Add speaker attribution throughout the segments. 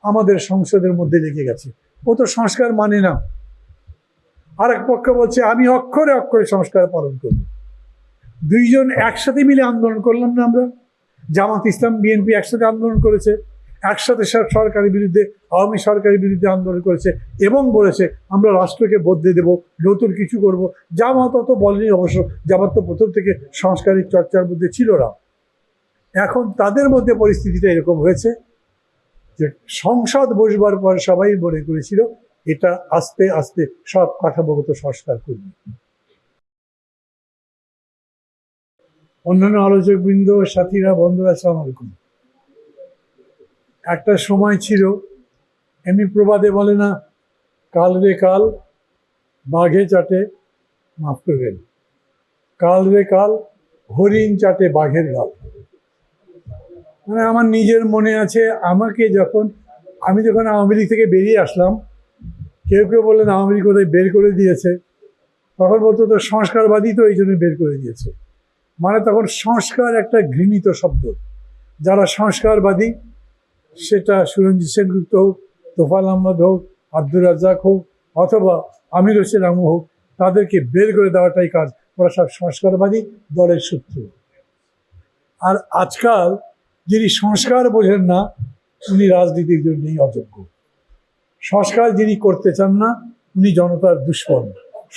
Speaker 1: আমাদের সংসদের মধ্যে লেগে গেছে। ও তো সংস্কার মানে না। আর এক পক্ষ বলছে আমি অক্ষরে অক্ষরে সংস্কার পালন করব। দুইজন একসাথে মিলে আন্দোলন করলাম না আমরা? জামাত ইসলাম বিএনপি একসাথে আন্দোলন করেছে, একসাথে সরকারের বিরুদ্ধে, আওয়ামী সরকারের বিরুদ্ধে আন্দোলন করেছে এবং বলেছে আমরা রাষ্ট্রকে বদলে দেব, নতুন কিছু করব। জামাত অত বলেনি অবশ্য, জামাত তো প্রথম থেকে সংস্কারের চর্চার মধ্যে ছিল না। এখন তাদের মধ্যে পরিস্থিতিটা এরকম হয়েছে যে সংসদ বসবার পর সবাই মনে করেছিল এটা আস্তে আস্তে সব কাঠামোগত সংস্কার করবে। অন্যান্য আলোচকবৃন্দ, সাথীরা, বন্ধুরা, আসসালামু আলাইকুম। একটা সময় ছিল, এমনি প্রবাদে বলে না, কাল রে কাল বাঘে চাটে, মাফ করবেন, কাল রে কাল হরিণ চাটে বাঘের গাল। মানে আমার নিজের মনে আছে, আমি যখন আওয়ামী লীগ থেকে বেরিয়ে আসলাম, কেউ কেউ বললেন আওয়ামী লীগ কোথায় বের করে দিয়েছে, তখন বলতো তো সংস্কারবাদী তো এই জন্য বের করে দিয়েছে। মানে তখন সংস্কার একটা ঘৃণিত শব্দ। যারা সংস্কারবাদী, সেটা সুরঞ্জিত সেনগুপ্ত হোক, তোফাল আহমদ হোক, আব্দুর রাজ্জাক হোক, অথবা আমির হোসেন আমু হোক, তাদেরকে বের করে দেওয়াটাই কাজ। ওরা সব সংস্কারবাদী, দলের শত্রু। আর আজকাল যিনি সংস্কার বোঝেন না, উনি রাজনীতির জন্যই অযোগ্য। সংস্কার যিনি করতে চান না, উনি জনতার দুশ্মন।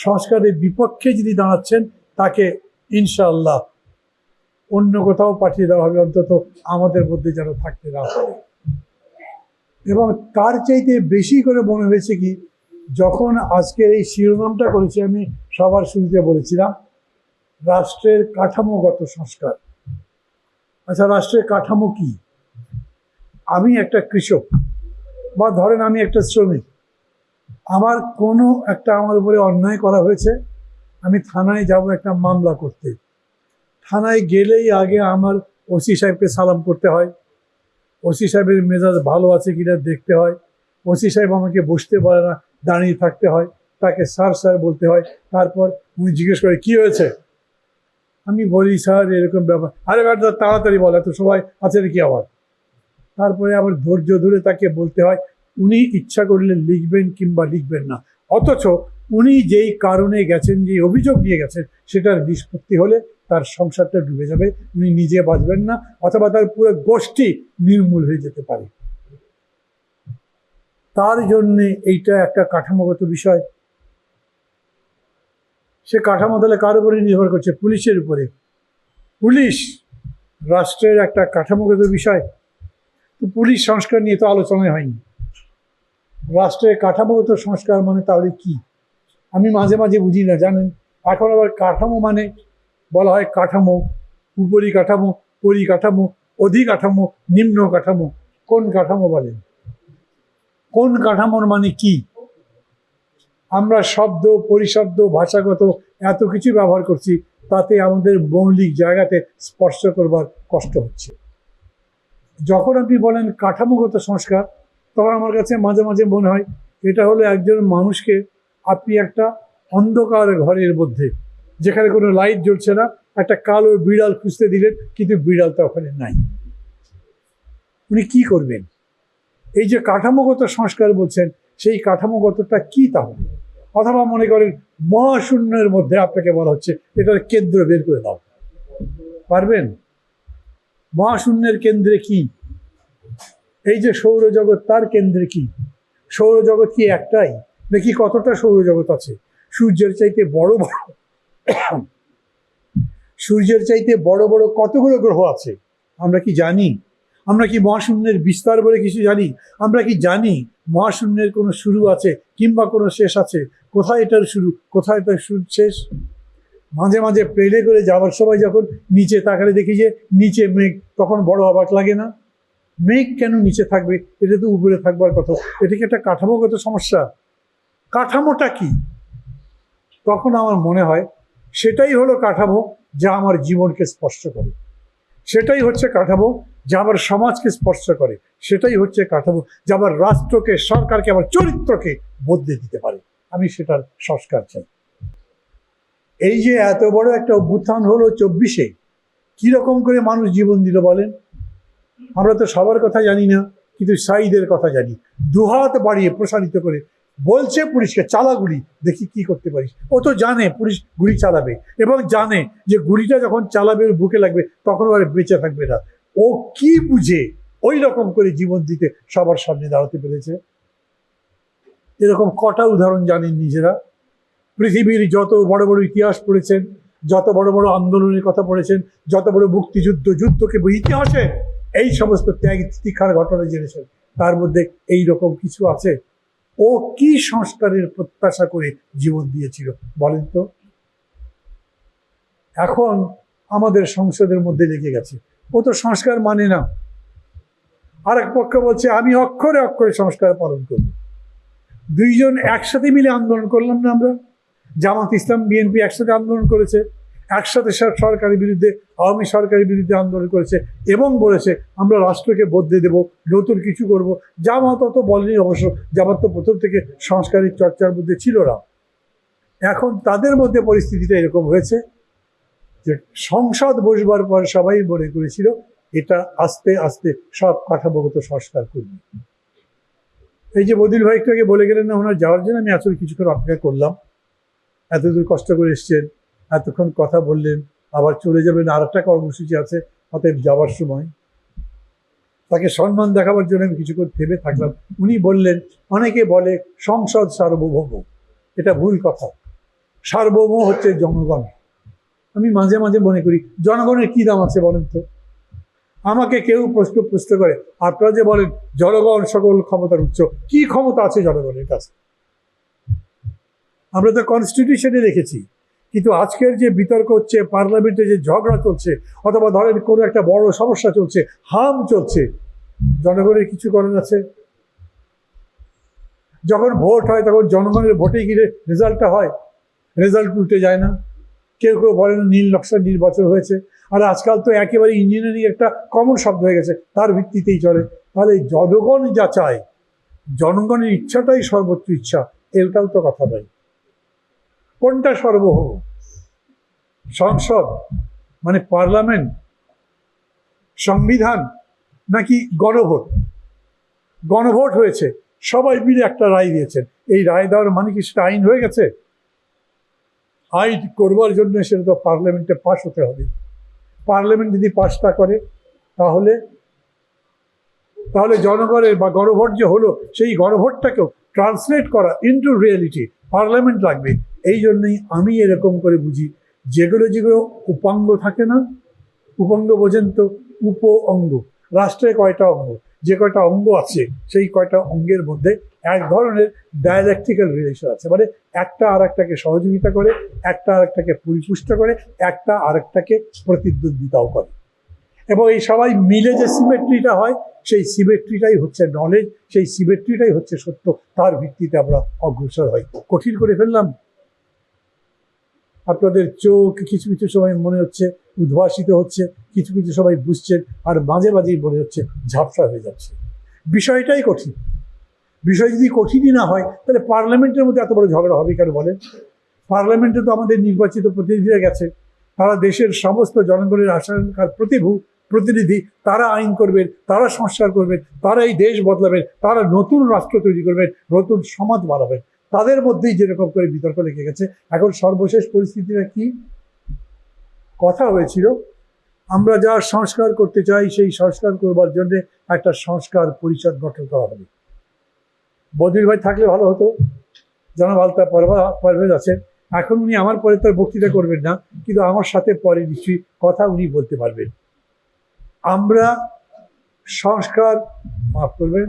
Speaker 1: সংস্কারের বিপক্ষে যিনি দাঁড়াচ্ছেন, তাকে ইনশাআল্লাহ অন্য কোথাও পাঠিয়ে দেওয়া হবে, অন্তত আমাদের মধ্যে যেন থাকতে না পারে। এবং তার চাইতে বেশি করে মনে হয়েছে কি, যখন আজকের এই শিরোনামটা করেছি, আমি সবার শুরুতে বলেছিলাম রাষ্ট্রের কাঠামোগত সংস্কার। আচ্ছা, রাষ্ট্রের কাঠামো কি? আমি একটা কৃষক, বা ধরেন আমি একটা শ্রমিক, আমার উপরে অন্যায় করা হয়েছে, আমি থানায় যাব একটা মামলা করতে। থানায় গেলেই আগে আমার ওসি সাহেবকে সালাম করতে হয়, ওসি সাহেবের মেজাজ ভালো আছে কিনা দেখতে হয়, ওসি সাহেব আমাকে বসতে পারে না, দাঁড়িয়ে থাকতে হয়, তাকে স্যার স্যার বলতে হয়। তারপর উনি জিজ্ঞেস করে কি হয়েছে, আমি বলি স্যার এরকম ব্যাপার। আরে ব্যাটা তাড়াতাড়ি বলে, এত সবাই আছে নাকি আবার। তারপরে আবার ধৈর্য ধরে তাকে বলতে হয়, উনি ইচ্ছা করলে লিখবেন কিংবা লিখবেন না। অথচ উনি যেই কারণে গেছেন, যে অভিযোগ নিয়ে গেছেন, সেটার নিষ্পত্তি হলে তার সংসারটা ডুবে যাবে, উনি নিজে বাঁচবেন না, অথবা তার পুরো গোষ্ঠী নির্মূল হয়ে যেতে পারে। তার জন্যে এইটা একটা কাঠামোগত বিষয়। সে কাঠামো তাহলে কার উপরে নির্ভর করছে? পুলিশের উপরে। পুলিশ রাষ্ট্রের একটা কাঠামোগত বিষয়। তো পুলিশ সংস্কার নিয়ে তো আলোচনাই হয়নি। রাষ্ট্রের কাঠামোগত সংস্কার মানে তাহলে কি? আমি মাঝে মাঝে বুঝি না, জানেন। এখন আবার কাঠামো মানে বলা হয় কাঠামো, উপরিকাঠামো, পরিকাঠামো, অধিকাঠামো, নিম্ন কাঠামো। কোন কাঠামো বলেন? কোন কাঠামোর মানে কি? আমরা শব্দ, পরিশব্দ, ভাষাগত এত কিছু ব্যবহার করছি, তাতে আমাদের মৌলিক জায়গাতে স্পর্শ করবার কষ্ট হচ্ছে। যখন আপনি বলেন কাঠামোগত সংস্কার, তখন আমার কাছে মাঝে মাঝে মনে হয় এটা হলো একজন মানুষকে আপনি একটা অন্ধকার ঘরের মধ্যে, যেখানে কোনো লাইট জ্বলছে না, একটা কালো বিড়াল খুঁজতে দিলেন, কিন্তু বিড়ালটা ওখানে নাই। উনি কি করবেন? এই যে কাঠামোগত সংস্কার বলছেন, সেই কাঠামোগতটা কি তাহলে? অথবা মনে করেন মহাশূন্যের মধ্যে আপনাকে বলা হচ্ছে এটার কেন্দ্র বের করে দাও, পারবেন? মহাশূন্যের কেন্দ্রে কি? এই যে সৌরজগৎ, তার কেন্দ্রে কি? সৌরজগৎ কি একটাই, নাকি কতটা সৌরজগৎ আছে? সূর্যের চাইতে বড় বড় সূর্যের চাইতে বড় বড় কতগুলো গ্রহ আছে আমরা কি জানি? আমরা কি মহাশূন্যের বিস্তার বলে কিছু জানি? আমরা কি জানি মহাশূন্যের কোনো শুরু আছে কিংবা কোনো শেষ আছে? কোথায় এটার শুরু, কোথায় এটার শেষ? মাঝে মাঝে প্লেনে করে যাওয়ার সময় যখন নিচে তাকালে দেখি যে নিচে মেঘ, তখন বড় অবাক লাগে না? মেঘ কেন নিচে থাকবে? এটা তো উপরে থাকবার কথা। এটা কি একটা কাঠামোগত সমস্যা? কাঠামোটা কি? তখন আমার মনে হয় সেটাই হলো কাঠামো যা আমার জীবনকে স্পর্শ করে। সেটাই হচ্ছে কাঠামো যা আমার সমাজকে স্পর্শ করে। সেটাই হচ্ছে কাঠামো যা আমার রাষ্ট্রকে, সরকারকে, আমার চরিত্রকে বদলে দিতে পারে। আমি সেটার সংস্কার চাই। এই যে এত বড় একটা অভ্যুত্থান হলো 24-এ, কিরকম করে মানুষ জীবন দিল বলেন? আমরা তো সবার কথা জানি না, কিন্তু সাইদের কথা জানি, দুহাত বাড়িয়ে প্রসারিত করে বলছে পুলিশকে চালা গুলি, দেখি কি করতে পারিস। ও তো জানে পুলিশ গুলি চালাবে এবং জানে যে গুলিটা যখন চালাবে ওর বুকে লাগবে তখন আর বেঁচে থাকবে না। ও কি বুঝে ওই রকম করে জীবন দিতে সবার সামনে দাঁড়াতে পেরেছে। এরকম কটা উদাহরণ জানেন নিজেরা। পৃথিবীর যত বড় বড় ইতিহাস পড়েছেন, যত বড় বড় আন্দোলনের কথা পড়েছেন, যত বড় মুক্তিযুদ্ধ, যুদ্ধকে ইতিহাসে এই সমস্ত ত্যাগ তিতিক্ষার ঘটনা জেনেছেন, তার মধ্যে এই রকম কিছু আছে? ও কি সংস্কারের প্রত্যাশা করে জীবন দিয়েছিল বলেন তো? এখন আমাদের সংসদের মধ্যে লেগে গেছে, ও তো সংস্কার মানে না। আর এক পক্ষ বলছে আমি অক্ষরে অক্ষরে সংস্কার পালন করব। দুইজন একসাথে মিলে আন্দোলন করলাম না আমরা? জামাত ইসলাম বিএনপি একসাথে আন্দোলন করেছে, একসাথে সরকারের বিরুদ্ধে, আওয়ামী সরকারের বিরুদ্ধে আন্দোলন করেছে এবং বলেছে আমরা রাষ্ট্রকে বদলে দেব, নতুন কিছু করব। জামাত অত বলেনি অবশ্য, জামাত তো প্রথম থেকে সংস্কারের চর্চার মধ্যে ছিল না। এখন তাদের মধ্যে পরিস্থিতিটা এরকম হয়েছে যে সংসদ বসবার পর সবাই মনে করেছিল এটা আস্তে আস্তে সব কাঠামোগত সংস্কার করবে। এই যে বদিল ভাই একটু আগে বলে গেলেন না ওনার যাওয়ার জন্য, আমি আসলে কিছুক্ষণ অপেক্ষা করলাম। এতদূর কষ্ট করে এসছেন, এতক্ষণ কথা বললেন, আবার চলে যাবেন, আর একটা কর্মসূচি আছে, অতএব যাওয়ার সময় তাকে সম্মান দেখাবার জন্য আমি কিছুক্ষণ থেমে থাকলাম। উনি বললেন অনেকে বলে সংসদ সার্বভৌম, এটা ভুল কথা। সার্বভৌম হচ্ছে জনগণ। আমি মাঝে মাঝে মনে করি জনগণের কি দাম আছে বলেন তো? আমাকে কেউ প্রশ্ন করে আপনারা যে বলেন জনগণ সকল ক্ষমতার উৎস, কি ক্ষমতা আছে জনগণের কাছে? আমরা তো কনস্টিটিউশনে রেখেছি, কিন্তু আজকের যে বিতর্ক হচ্ছে, পার্লামেন্টে যে ঝগড়া চলছে, অথবা ধরেন কোনো একটা বড় সমস্যা চলছে, হাম চলছে, জনগণের কিছু করার আছে? যখন ভোট হয় তখন জনগণের ভোটে গিয়ে রেজাল্টটা হয়, রেজাল্ট উল্টে যায় না। কেউ কেউ বলেন নীল নকশার নির্বাচন হয়েছে, আর আজকাল তো একেবারে ইঞ্জিনিয়ারিং একটা কমন শব্দ হয়ে গেছে, তার ভিত্তিতেই চলে। তাহলে জনগণ যা চায়, জনগণের ইচ্ছাটাই সর্বোচ্চ ইচ্ছা, এটাও তো কথা নয়। কোনটা সর্বভৌম? সংসদ মানে পার্লামেন্ট, সংবিধান, নাকি গণভোট? গণভোট হয়েছে, সবাই মিলে একটা রায় দিয়েছেন, এই রায় দেওয়ার মানে কি সেটা আইন হয়ে গেছে? আইন করবার জন্য সেটা তো পার্লামেন্টে পাশ হতে হবে। পার্লামেন্ট যদি পাশ না করে তাহলে জনগণের বা গণভোট যে হলো, সেই গণভোটটাকেও ট্রান্সলেট করা ইনটু রিয়েলিটি পার্লামেন্ট লাগবে। এই জন্যই আমি এরকম করে বুঝি, যেগুলো উপাঙ্গ থাকে না, উপাঙ্গ বোঝেন তো? উপ অঙ্গ, রাষ্ট্রে কয়টা অঙ্গ, যে কয়টা অঙ্গ আছে সেই কয়টা অঙ্গের মধ্যে এক ধরনের ডায়ালেকটিক্যাল রিলেশন আছে, মানে একটা আর একটাকে সহযোগিতা করে, একটা আর একটাকে পরিপুষ্ট করে, একটা আর একটাকে প্রতিদ্বন্দ্বিতাও করে। এবং এই সবাই মিলে যে সিমেট্রিটা হয়, সেই সিমেট্রিটাই হচ্ছে নলেজ, সেই সিমেট্রিটাই হচ্ছে সত্য, তার ভিত্তিতে আমরা অগ্রসর হই। কঠিন করে ফেললাম? আপনাদের চোখ কিছু কিছু সময় মনে হচ্ছে উদ্ভাসিত হচ্ছে, কিছু কিছু সময় বুঝছেন, আর মাঝে মাঝেই মনে হচ্ছে ঝাপসা হয়ে যাচ্ছে। বিষয়টাই কঠিন। বিষয় যদি কঠিনই না হয় তাহলে পার্লামেন্টের মধ্যে এত বড় ঝগড়া হবে কেন বলেন? পার্লামেন্টে তো আমাদের নির্বাচিত প্রতিনিধিরা গেছে, তারা দেশের সমস্ত জনগণের আশঙ্কার প্রতিনিধি, তারা আইন করবেন, তারা সংস্কার করবেন, তারা এই দেশ বদলাবেন, তারা নতুন রাষ্ট্র তৈরি করবেন, নতুন সমাজ বানাবেন। তাদের মধ্যেই যেরকম করে বিতর্ক লেগে গেছে। এখন সর্বশেষ পরিস্থিতিটা কি? কথা হয়েছিল আমরা যা সংস্কার করতে চাই সেই সংস্কার করবার জন্য একটা সংস্কার পরিষদ গঠন করা হবে। বদির ভাই থাকলে ভালো হতো, জনাব আলতাফ পারভেজ আছেন, এখন উনি আমার পরে তার বক্তৃতা করবেন না, কিন্তু আমার সাথে পরে নিশ্চয়ই কথা উনি বলতে পারবেন। আমরা সংস্কার, মাফ করবেন,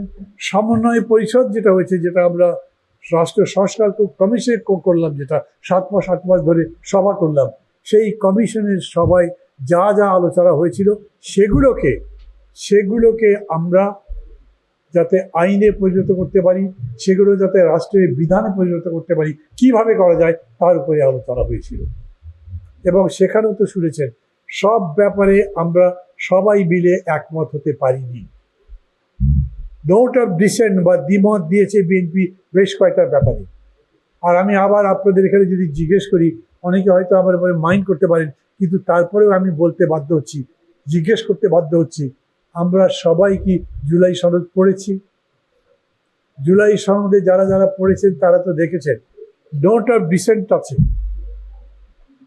Speaker 1: সমন্বয় পরিষদ যেটা হয়েছে, যেটা আমরা রাষ্ট্র সংস্কার কমিশন করলাম, যেটা 7 মাস ধরে সভা করলাম, সেই কমিশনের সবাই যা যা আলোচনা হয়েছিল সেগুলোকে আমরা যাতে আইনে পরিণত করতে পারি, সেগুলো যাতে রাষ্ট্রের বিধানে পরিণত করতে পারি, কিভাবে করা যায় তার উপরে আলোচনা হয়েছিল। এবং সেখানেও তো শুনেছেন সব ব্যাপারে আমরা সবাই মিলে একমত হতে পারিনি। নোট অফ ডিসেন্ট বা দ্বিমত দিয়েছে বিএনপি বেশ কয়েকটা ব্যাপারে। আর আমি আবার আপনাদের এখানে যদি জিজ্ঞেস করি, অনেকে হয়তো আমার উপরে মাইন্ড করতে পারেন, কিন্তু তারপরেও আমি বলতে বাধ্য হচ্ছি, জিজ্ঞেস করতে বাধ্য হচ্ছি, আমরা সবাই কি জুলাই সনদ পড়েছি? জুলাই সনদে যারা যারা পড়েছেন তারা তো দেখেছেন নোট অফ ডিসেন্ট আছে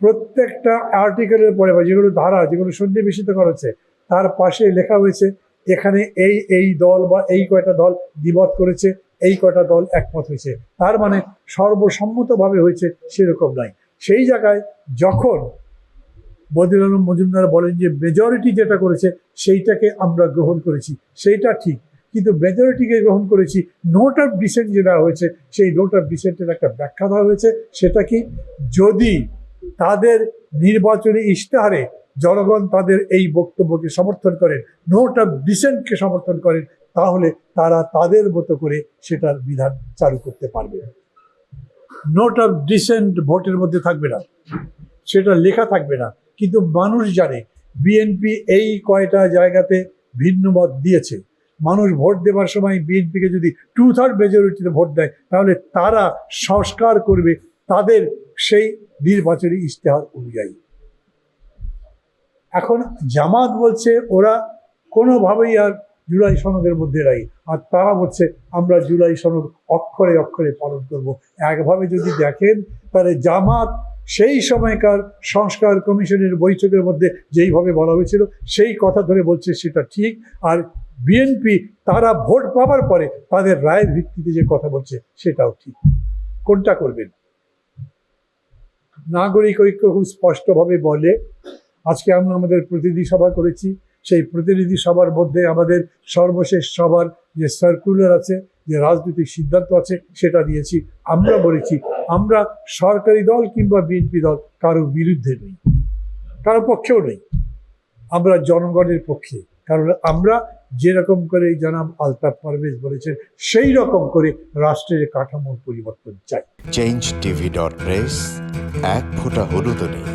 Speaker 1: প্রত্যেকটা আর্টিকেলের পরে, বা যেগুলো ধারা, যেগুলো সন্নিবেশিত করা হচ্ছে তার পাশে লেখা হয়েছে এখানে এই এই দল বা এই কয়টা দল দ্বিমত করেছে, এই কয়টা দল একমত হয়েছে। তার মানে সর্বসম্মতভাবে হয়েছে সেরকম নয়। সেই জায়গায় যখন বদিউল আলম মজুমদার বলেন যে মেজরিটি যেটা করেছে সেইটাকে আমরা গ্রহণ করেছি, সেইটা ঠিক, কিন্তু মেজরিটিকে গ্রহণ করেছি, নোট অফ ডিসেন্ট যেটা হয়েছে সেই নোট অফ ডিসেন্টের একটা ব্যাখ্যা দেওয়া হয়েছে। সেটা কি, যদি তাদের নির্বাচনী ইশতেহারে জনগণ তাদের এই বক্তব্যকে সমর্থন করেন, নোট অফ ডিসেন্টকে সমর্থন করেন, তাহলে তারা তাদের মতো করে সেটার বিধান চালু করতে পারবে। নোট অফ ডিসেন্ট ভোটের মধ্যে থাকবে না, সেটা লেখা থাকবে না, কিন্তু মানুষ জানে বিএনপি এই কয়টা জায়গাতে ভিন্ন মত দিয়েছে। মানুষ ভোট দেওয়ার সময় বিএনপিকে যদি 2/3 মেজরিটিতে ভোট দেয় তাহলে তারা সংস্কার করবে তাদের সেই নির্বাচনী ইশতেহার অনুযায়ী। এখন জামাত বলছে ওরা কোনোভাবেই আর জুলাই সনদের মধ্যে নাই, আর তারা বলছে আমরা জুলাই সনদ অক্ষরে অক্ষরে পালন করব। একভাবে যদি দেখেন তাহলে জামাত সেই সময়কার সংস্কার কমিশনের বৈঠকের মধ্যে যেইভাবে বলা হয়েছিল সেই কথা ধরে বলছে সেটা ঠিক, আর বিএনপি তারা ভোট পাওয়ার পরে তাদের রায়ের ভিত্তিতে যে কথা বলছে সেটাও ঠিক। কোনটা করবেন? নাগরিক ঐক্য খুব স্পষ্টভাবে বলে, আজকে আমরা আমাদের প্রতিনিধি সভা করেছি, সেই প্রতিনিধি সভার মধ্যে আমাদের সর্বশেষ সভার যে সার্কুলার আছে, যে রাজনৈতিক সিদ্ধান্ত আছে সেটা দিয়েছি। আমরা বলেছি আমরা সরকারি দল কিংবা বিএনপি দল কারো বিরুদ্ধে নেই, কারো পক্ষেও নেই, আমরা জনগণের পক্ষে। কারণ আমরা যেরকম করে জনাব আলতাফ পারভেজ বলেছেন সেই রকম করে রাষ্ট্রের কাঠামোর পরিবর্তন চাই।
Speaker 2: changeTV.press, এক ফোঁটা হলুদও নেই।